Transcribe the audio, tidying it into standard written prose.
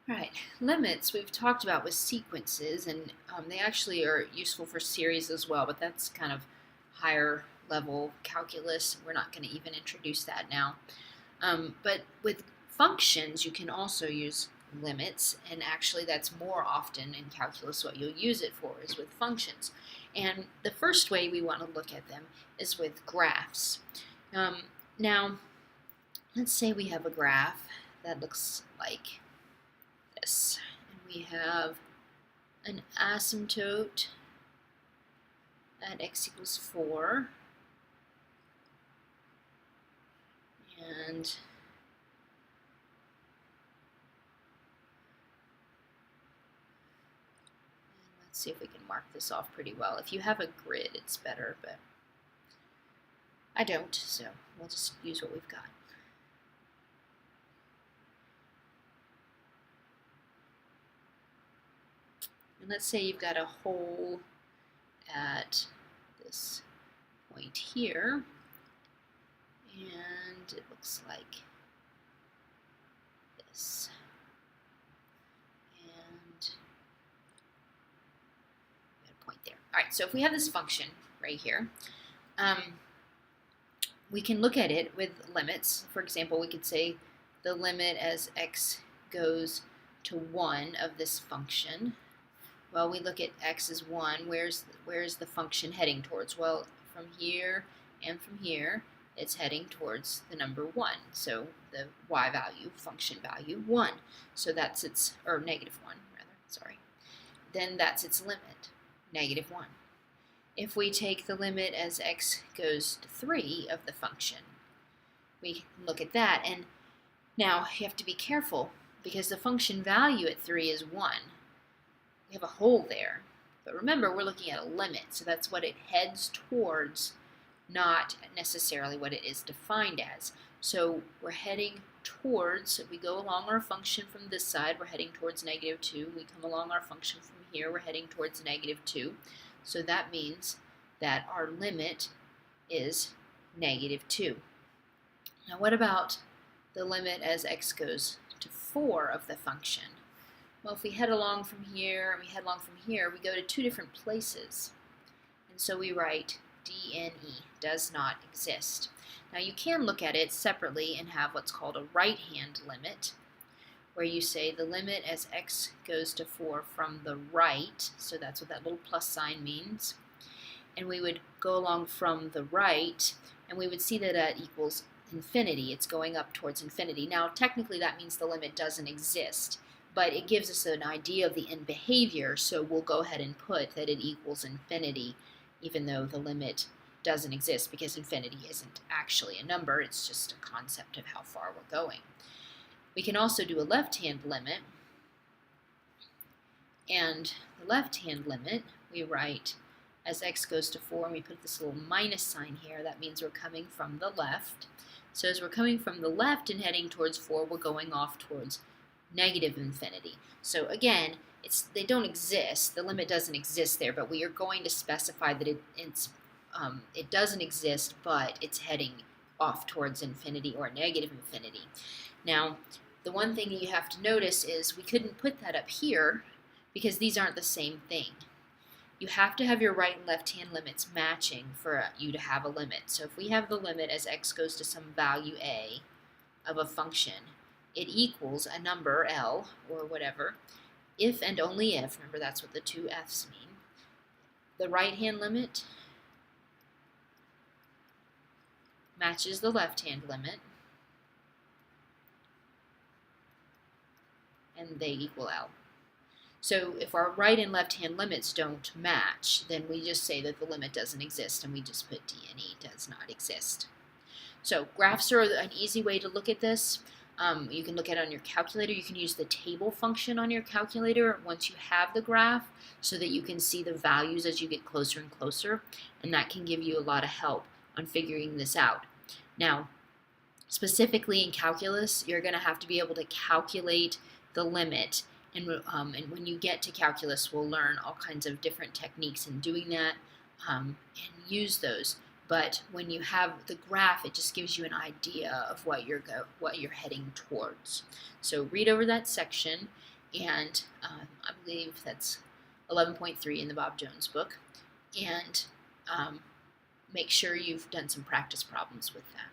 Right, limits we've talked about with sequences, and they actually are useful for series as well, but that's kind of higher level calculus. We're not going to even introduce that now. But with functions, you can also use limits, and actually that's more often in calculus what you'll use it for is with functions. And the first way we want to look at them is with graphs. Now, let's say we have a graph that looks like this, and we have an asymptote at x equals 4, and let's see if we can mark this off pretty well. If you have a grid, it's better, but I don't, so we'll just use what we've got. And let's say you've got a hole at this point here, and it looks like this. And we got a point there. All right, so if we have this function right here, we can look at it with limits. For example, we could say the limit as x goes to 1 of this function. Well, we look at x as 1. Where's the function heading towards? Well, from here and from here, it's heading towards the number 1. So the y value, function value, 1. So that's its, or negative 1, rather, sorry. Then that's its limit, negative 1. If we take the limit as x goes to 3 of the function, we can look at that. And now you have to be careful because the function value at 3 is 1. We have a hole there. But remember, we're looking at a limit, so that's what it heads towards, not necessarily what it is defined as. So we're heading towards, if we go along our function from this side, we're heading towards negative 2. We come along our function from here, we're heading towards negative 2. So that means that our limit is negative 2. Now what about the limit as x goes to 4 of the function? Well, if we head along from here and we head along from here, we go to two different places. And so we write DNE, does not exist. Now you can look at it separately and have what's called a right-hand limit, where you say the limit as x goes to 4 from the right, so that's what that little plus sign means. And we would go along from the right, and we would see that that equals infinity. It's going up towards infinity. Now, technically that means the limit doesn't exist, but it gives us an idea of the end behavior, so we'll go ahead and put that it equals infinity, even though the limit doesn't exist, because infinity isn't actually a number, it's just a concept of how far we're going. We can also do a left-hand limit, and the left-hand limit we write as x goes to 4, and we put this little minus sign here. That means we're coming from the left. So as we're coming from the left and heading towards 4, we're going off towards negative infinity. So again, they don't exist. The limit doesn't exist there, but we are going to specify that it doesn't exist, but it's heading off towards infinity or negative infinity. Now, the one thing you have to notice is we couldn't put that up here because these aren't the same thing. You have to have your right and left hand limits matching for you to have a limit. So if we have the limit as x goes to some value a of a function, it equals a number L or whatever, if and only if, remember that's what the two F's mean, the right hand limit matches the left hand limit, and they equal L. So if our right and left hand limits don't match, then we just say that the limit doesn't exist, and we just put DNE does not exist. So graphs are an easy way to look at this. You can look at it on your calculator. You can use the table function on your calculator once you have the graph so that you can see the values as you get closer and closer, and that can give you a lot of help on figuring this out. Now, specifically in calculus, you're going to have to be able to calculate the limit, and when you get to calculus, we'll learn all kinds of different techniques in doing that and use those. But when you have the graph, it just gives you an idea of what you're heading towards. So read over that section and I believe that's 11.3 in the Bob Jones book, and make sure you've done some practice problems with that.